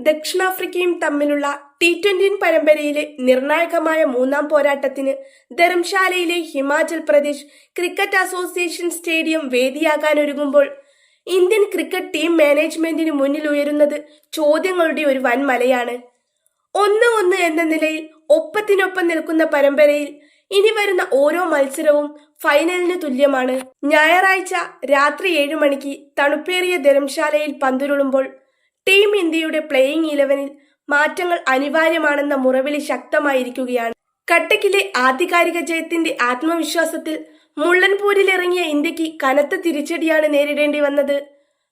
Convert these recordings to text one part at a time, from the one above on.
ദക്ഷിണാഫ്രിക്കയും തമ്മിലുള്ള T20 പരമ്പരയിലെ നിർണായകമായ മൂന്നാം പോരാട്ടത്തിന് ധരംശാലയിലെ Himachal Pradesh cricket association stadium വേദിയാകാനൊരുങ്ങുമ്പോൾ ഇന്ത്യൻ ക്രിക്കറ്റ് ടീം മാനേജ്മെന്റിന് മുന്നിൽ ഉയരുന്നത് ചോദ്യങ്ങളുടെ ഒരു വൻമലയാണ്. 1-1 എന്ന നിലയിൽ ഒപ്പത്തിനൊപ്പം നിൽക്കുന്ന പരമ്പരയിൽ ഇനി വരുന്ന ഓരോ മത്സരവും ഫൈനലിന് തുല്യമാണ്. ഞായറാഴ്ച രാത്രി 7 മണിക്ക് തണുപ്പേറിയ ധരംശാലയിൽ പന്തുരുളുമ്പോൾ ടീം ഇന്ത്യയുടെ പ്ലേയിങ് 11-ൽ മാറ്റങ്ങൾ അനിവാര്യമാണെന്ന മുറവിളി ശക്തമായിരിക്കുകയാണ്. കട്ടക്കിലെ ആധികാരിക ജയത്തിന്റെ ആത്മവിശ്വാസത്തിൽ മുള്ളൻപൂരിലിറങ്ങിയ ഇന്ത്യക്ക് കനത്ത തിരിച്ചടിയാണ് നേരിടേണ്ടി വന്നത്.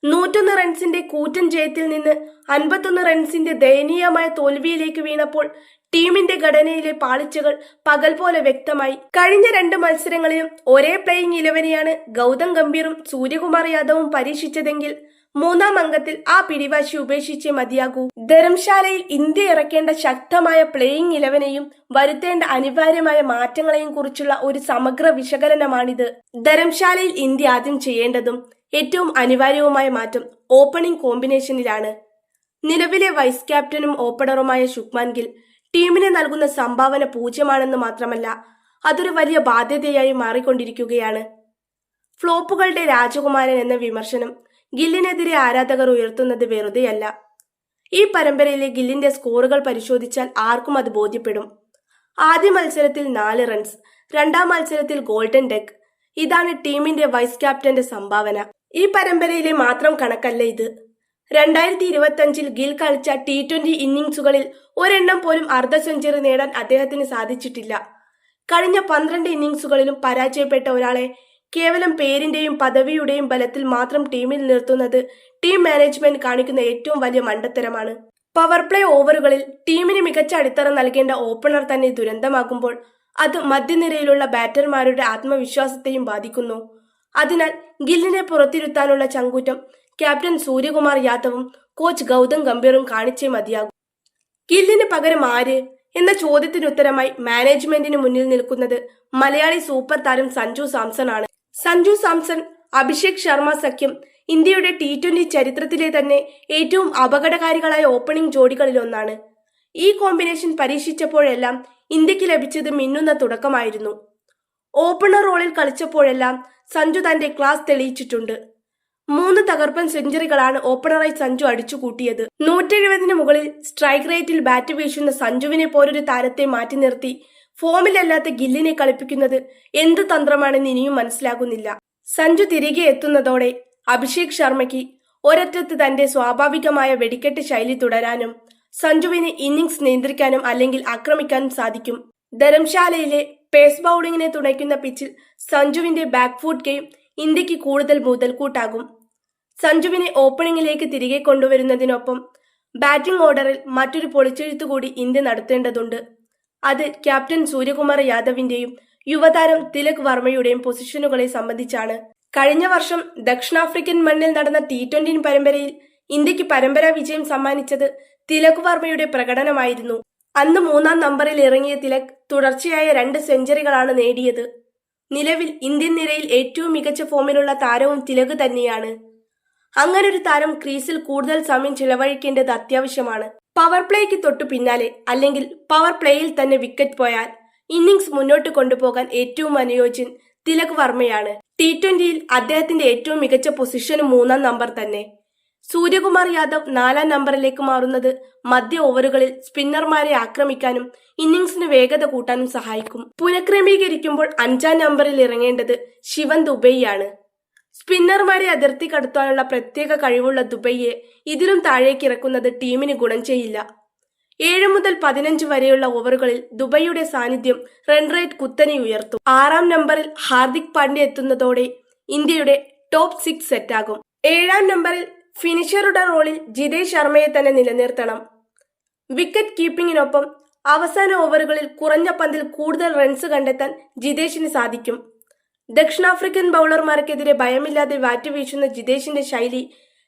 101 റൺസിന്റെ കൂറ്റൻ ജയത്തിൽ നിന്ന് 51 റൺസിന്റെ ദയനീയമായ തോൽവിയിലേക്ക് വീണപ്പോൾ ടീമിന്റെ ഘടനയിലെ പാളിച്ചകൾ പകൽ പോലെ വ്യക്തമായി. കഴിഞ്ഞ 2 മത്സരങ്ങളിലും ഒരേ പ്ലേയിങ് 11നെയാണ് ഗൗതം ഗംഭീറും സൂര്യകുമാർ യാദവും പരീക്ഷിച്ചതെങ്കിൽ മൂന്നാം അംഗത്തിൽ ആ പിടിവാശി ഉപേക്ഷിച്ചേ മതിയാകൂ. ധരംശാലയിൽ ഇന്ത്യ ഇറക്കേണ്ട ശക്തമായ പ്ലേയിങ് 11നെയും വരുത്തേണ്ട അനിവാര്യമായ മാറ്റങ്ങളെയും കുറിച്ചുള്ള ഒരു സമഗ്ര വിശകലനമാണിത്. ധരംശാലയിൽ ഇന്ത്യ ആദ്യം ചെയ്യേണ്ടതും ഏറ്റവും അനിവാര്യവുമായ മാറ്റം ഓപ്പണിംഗ് കോമ്പിനേഷനിലാണ്. നിലവിലെ വൈസ് ക്യാപ്റ്റനും ഓപ്പണറുമായ ശുഭ്മാൻ ഗിൽ ടീമിന് നൽകുന്ന സംഭാവന 0 മാത്രമല്ല, അതൊരു വലിയ ബാധ്യതയായി മാറിക്കൊണ്ടിരിക്കുകയാണ്. ഫ്ലോപ്പുകളുടെ രാജകുമാരൻ എന്ന വിമർശനം ഗില്ലിനെതിരെ ആരാധകർ ഉയർത്തുന്നത് വെറുതെയല്ല. ഈ പരമ്പരയിലെ ഗില്ലിന്റെ സ്കോറുകൾ പരിശോധിച്ചാൽ ആർക്കും അത് ബോധ്യപ്പെടും. ആദ്യ മത്സരത്തിൽ 4 റൺസ്, രണ്ടാം മത്സരത്തിൽ ഗോൾഡൻ ഡെക്ക്. ഇതാണ് ടീമിന്റെ വൈസ് ക്യാപ്റ്റന്റെ സംഭാവന. ഈ പരമ്പരയിലെ മാത്രം കണക്കല്ല ഇത്. 2025-ൽ ഗിൽ കളിച്ച T20 ഇന്നിംഗ്സുകളിൽ ഒരെണ്ണം പോലും അർദ്ധ സെഞ്ചുറി നേടാൻ അദ്ദേഹത്തിന് സാധിച്ചിട്ടില്ല. കഴിഞ്ഞ 12 ഇന്നിംഗ്സുകളിലും പരാജയപ്പെട്ട ഒരാളെ കേവലം പേരിന്റെയും പദവിയുടെയും ബലത്തിൽ മാത്രം ടീമിൽ നിർത്തുന്നത് ടീം മാനേജ്മെന്റ് കാണിക്കുന്ന ഏറ്റവും വലിയ മണ്ടത്തരമാണ്. പവർ പ്ലേ ഓവറുകളിൽ ടീമിന് മികച്ച അടിത്തറ നൽകേണ്ട ഓപ്പണർ തന്നെ ദുരന്തമാകുമ്പോൾ അത് മധ്യനിരയിലുള്ള ബാറ്റർമാരുടെ ആത്മവിശ്വാസത്തെയും ബാധിക്കുന്നു. അതിനാൽ ഗില്ലിനെ പുറത്തിരുത്താനുള്ള ചങ്കൂറ്റം ക്യാപ്റ്റൻ സൂര്യകുമാർ യാദവും കോച്ച് ഗൗതം ഗംഭീറും കാണിച്ചേ മതിയാകും. ഗില്ലിന് പകരം ആര് എന്ന ചോദ്യത്തിനുത്തരമായി മാനേജ്മെന്റിന് മുന്നിൽ നിൽക്കുന്നത് മലയാളി സൂപ്പർ താരം സഞ്ജു സാംസൺ ആണ്. സഞ്ജു സാംസൺ അഭിഷേക് ശർമ്മ സഖ്യം ഇന്ത്യയുടെ T20 ചരിത്രത്തിലെ തന്നെ ഏറ്റവും അപകടകാരികളായ ഓപ്പണിംഗ് ജോഡികളിലൊന്നാണ്. ഈ കോമ്പിനേഷൻ പരീക്ഷിച്ചപ്പോഴെല്ലാം ഇന്ത്യക്ക് ലഭിച്ചത് മിന്നുന്ന തുടക്കമായിരുന്നു. ഓപ്പണർ റോളിൽ കളിച്ചപ്പോഴെല്ലാം സഞ്ജു തന്റെ ക്ലാസ് തെളിയിച്ചിട്ടുണ്ട്. 3 തകർപ്പൻ സെഞ്ചുറികളാണ് ഓപ്പണറായി സഞ്ജു അടിച്ചുകൂട്ടിയത്. 170-ന് മുകളിൽ സ്ട്രൈക്ക് റേറ്റിൽ ബാറ്റ് വീശുന്ന സഞ്ജുവിനെ പോലൊരു താരത്തെ മാറ്റി നിർത്തി ഫോമിലല്ലാത്ത ഗില്ലിനെ കളിപ്പിക്കുന്നത് എന്ത് തന്ത്രമാണെന്ന് ഇനിയും മനസ്സിലാകുന്നില്ല. സഞ്ജു തിരികെ എത്തുന്നതോടെ അഭിഷേക് ശർമ്മയ്ക്ക് ഒരറ്റത്ത് തന്റെ സ്വാഭാവികമായ വെടിക്കെട്ട് ശൈലി തുടരാനും സഞ്ജുവിന് ഇന്നിംഗ്സ് നിയന്ത്രിക്കാനും അല്ലെങ്കിൽ ആക്രമിക്കാനും സാധിക്കും. ധരംശാലയിലെ പേസ് ബൌളിംഗിനെ തുണയ്ക്കുന്ന പിച്ചിൽ സഞ്ജുവിന്റെ ബാക്ക് ഫുട്ട് ഗെയിം ഇന്ത്യക്ക് കൂടുതൽ മുതൽക്കൂട്ടാകും. സഞ്ജുവിനെ ഓപ്പണിംഗിലേക്ക് തിരികെ കൊണ്ടുവരുന്നതിനൊപ്പം ബാറ്റിംഗ് ഓർഡറിൽ മറ്റൊരു പൊളിച്ചെഴുത്തുകൂടി ഇന്ത്യ നടത്തേണ്ടതുണ്ട്. അത് ക്യാപ്റ്റൻ സൂര്യകുമാർ യാദവിന്റെയും യുവതാരം തിലക് വർമ്മയുടെയും പൊസിഷനുകളെ സംബന്ധിച്ചാണ്. കഴിഞ്ഞ വർഷം ദക്ഷിണാഫ്രിക്കൻ മണ്ണിൽ നടന്ന T20 പരമ്പരയിൽ ഇന്ത്യക്ക് പരമ്പരാ വിജയം സമ്മാനിച്ചത് തിലക് വർമ്മയുടെ പ്രകടനമായിരുന്നു. അന്ന് 3-ാം നമ്പറിൽ ഇറങ്ങിയ തിലക് തുടർച്ചയായ 2 സെഞ്ചുറികളാണ് നേടിയത്. നിലവിൽ ഇന്ത്യൻ നിരയിൽ ഏറ്റവും മികച്ച ഫോമിലുള്ള താരവും തിലക് തന്നെയാണ്. അങ്ങനൊരു താരം ക്രീസിൽ കൂടുതൽ സമയം ചിലവഴിക്കേണ്ടത് അത്യാവശ്യമാണ്. പവർ പ്ലേക്ക് തൊട്ടു പിന്നാലെ അല്ലെങ്കിൽ പവർ പ്ലേയിൽ തന്നെ വിക്കറ്റ് പോയാൽ ഇന്നിംഗ്സ് മുന്നോട്ട് കൊണ്ടുപോകാൻ ഏറ്റവും അനുയോജ്യൻ തിലക് വർമ്മയാണ്. T20-ൽ അദ്ദേഹത്തിന്റെ ഏറ്റവും മികച്ച പൊസിഷനും 3-ാം നമ്പർ തന്നെ. സൂര്യകുമാർ യാദവ് 4-ാം നമ്പറിലേക്ക് മാറുന്നത് മധ്യ ഓവറുകളിൽ സ്പിന്നർമാരെ ആക്രമിക്കാനും ഇന്നിംഗ്സിന് വേഗത കൂട്ടാനും സഹായിക്കും. പുനഃക്രമീകരിക്കുമ്പോൾ 5-ാം നമ്പറിൽ ഇറങ്ങേണ്ടത് ശിവൻ ദുബൈയാണ്. സ്പിന്നർമാരെ അതിർത്തി കടത്താനുള്ള പ്രത്യേക കഴിവുള്ള ദുബൈയെ ഇതിലും താഴേക്ക് ഇറക്കുന്നത് ടീമിന് ഗുണം ചെയ്യില്ല. 7 മുതൽ 15 വരെയുള്ള ഓവറുകളിൽ ദുബൈയുടെ സാന്നിധ്യം റൺ റേറ്റ് കുത്തനെ ഉയർത്തും. 6-ാം നമ്പറിൽ ഹാർദിക് പാണ്ഡ്യ എത്തുന്നതോടെ ഇന്ത്യയുടെ ടോപ്പ് 6 സെറ്റാകും. 7-ാം നമ്പറിൽ ഫിനിഷറുടെ റോളിൽ ജിതേഷ് ശർമ്മയെ തന്നെ നിലനിർത്തണം. വിക്കറ്റ് കീപ്പിംഗിനൊപ്പം അവസാന ഓവറുകളിൽ കുറഞ്ഞ പന്തിൽ കൂടുതൽ റൺസ് കണ്ടെത്താൻ ജിതേഷിന് സാധിക്കും. ദക്ഷിണാഫ്രിക്കൻ ബൌളർമാർക്കെതിരെ ഭയമില്ലാതെ ബാറ്റ് വീശുന്ന ജിതേഷിന്റെ ശൈലി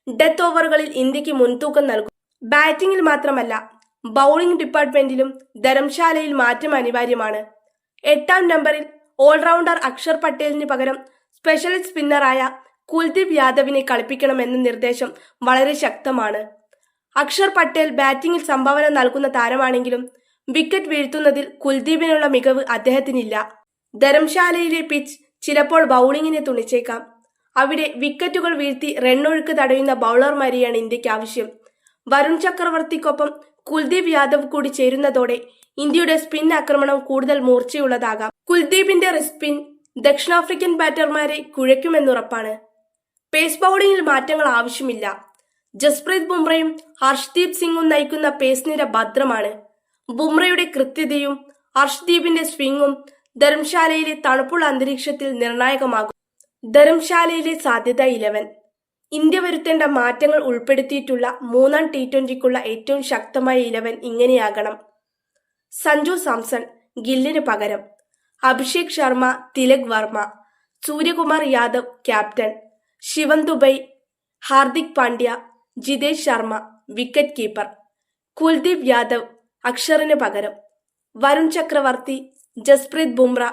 ഡെത്ത് ഓവറുകളിൽ ഇന്ത്യക്ക് മുൻതൂക്കം നൽകും. ബാറ്റിംഗിൽ മാത്രമല്ല, ബൌളിംഗ് ഡിപ്പാർട്ട്മെന്റിലും ധരംശാലയിൽ മാറ്റം അനിവാര്യമാണ്. 8-ാം നമ്പറിൽ ഓൾറൗണ്ടർ അക്ഷർ പട്ടേലിന് പകരം സ്പെഷ്യൽ സ്പിന്നറായ കുൽദീപ് യാദവിനെ കളിപ്പിക്കണമെന്ന നിർദ്ദേശം വളരെ ശക്തമാണ്. അക്ഷർ പട്ടേൽ ബാറ്റിംഗിൽ സംഭാവന നൽകുന്ന താരമാണെങ്കിലും വിക്കറ്റ് വീഴ്ത്തുന്നതിൽ കുൽദീപിനുള്ള മികവ് അദ്ദേഹത്തിനില്ല. ധരംശാലയിലെ പിച്ച് ചിലപ്പോൾ ബൗളിങ്ങിനെ തുണച്ചേക്കാം. അവിടെ വിക്കറ്റുകൾ വീഴ്ത്തി റണ്ണൊഴുക്ക് തടയുന്ന ബൗളർമാരെയാണ് ഇന്ത്യക്ക് ആവശ്യം. വരുൺ ചക്രവർത്തിക്കൊപ്പം കുൽദീപ് യാദവ് കൂടി ചേരുന്നതോടെ ഇന്ത്യയുടെ സ്പിൻ ആക്രമണം കൂടുതൽ മൂർച്ചയുള്ളതാകാം. കുൽദീപിന്റെ റിസ്പിൻ ദക്ഷിണാഫ്രിക്കൻ ബാറ്റർമാരെ കുഴയ്ക്കുമെന്നുറപ്പാണ്. പേസ് ബൗളിംഗിൽ മാറ്റങ്ങൾ ആവശ്യമില്ല. ജസ്പ്രീത് ബുംറയും ഹർഷ്ദീപ് സിംഗും നയിക്കുന്ന പേസ് നിര ഭദ്രമാണ്. ബുംറയുടെ കൃത്യതയും ഹർഷ്ദീപിന്റെ സ്വിംഗും ധരംശാലയിലെ തണുപ്പുള്ള അന്തരീക്ഷത്തിൽ നിർണായകമാകും. ധരംശാലയിലെ സാധ്യത 11. ഇന്ത്യ വരുത്തേണ്ട മാറ്റങ്ങൾ ഉൾപ്പെടുത്തിയിട്ടുള്ള മൂന്നാം T20ക്കുള്ള ഏറ്റവും ശക്തമായ 11 ഇങ്ങനെയാകണം. സഞ്ജു സാംസൺ ഗില്ലിന് പകരം, Abhishek Sharma, Tilak Varma, Suryakumar Yadav captain, Shivam Dube, Hardik Pandya, Jitesh Sharma wicket keeper, Kuldeep Yadav അക്ഷറിന് പകരം, വരുൺ ചക്രവർത്തി, ജസ്പ്രീത് ബുംറ,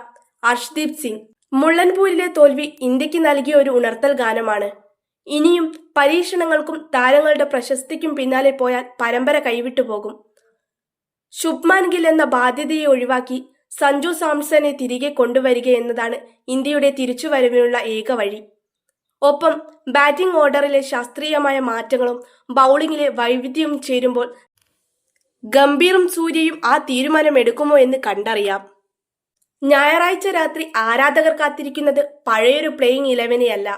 ഹർഷ്ദീപ് സിംഗ്. മുള്ളൻപൂരിലെ തോൽവി ഇന്ത്യക്ക് നൽകിയ ഒരു ഉണർത്തൽ ഗാനമാണ്. ഇനിയും പരീക്ഷണങ്ങൾക്കും താരങ്ങളുടെ പ്രശസ്തിക്കും പിന്നാലെ പോയാൽ പരമ്പര കൈവിട്ടു പോകും. ശുഭ്മാൻ ഗിൽ എന്ന ബാധ്യതയെ ഒഴിവാക്കി സഞ്ജു സാംസനെ തിരികെ കൊണ്ടുവരിക എന്നതാണ് ഇന്ത്യയുടെ തിരിച്ചുവരവിനുള്ള ഏക വഴി. ഒപ്പം ബാറ്റിംഗ് ഓർഡറിലെ ശാസ്ത്രീയമായ മാറ്റങ്ങളും ബൗളിംഗിലെ വൈവിധ്യവും ചേരുമ്പോൾ ഗംഭീറും സൂര്യയും ആ തീരുമാനമെടുക്കുമോ എന്ന് കണ്ടറിയാം. ഞായറാഴ്ച രാത്രി ആരാധകർ കാത്തിരിക്കുന്നത് പഴയൊരു പ്ലേയിങ് 11നെയല്ല,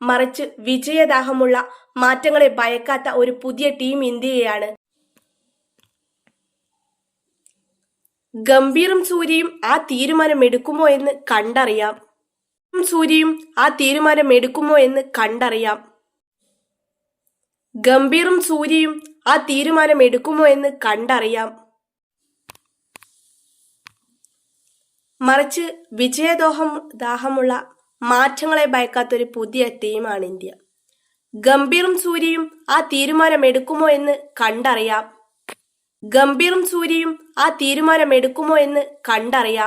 മറിച്ച് വിജയദാഹമുള്ള, മാറ്റങ്ങളെ ഭയക്കാത്ത ഒരു പുതിയ ടീം ഇന്ത്യയെയാണ്. ഗംഭീറും സൂര്യയും ആ തീരുമാനമെടുക്കുമോ എന്ന് കണ്ടറിയാം. ഗംഭീറും സൂര്യയും ആ തീരുമാനമെടുക്കുമോ എന്ന് കണ്ടറിയാം. മറിച്ച് വിജയദാഹമുള്ള, മാറ്റങ്ങളെ ഭയക്കാത്തൊരു പുതിയ ടീമാണ് ഇന്ത്യ. ഗംഭീറും സൂര്യയും ആ തീരുമാനമെടുക്കുമോ എന്ന് കണ്ടറിയാം.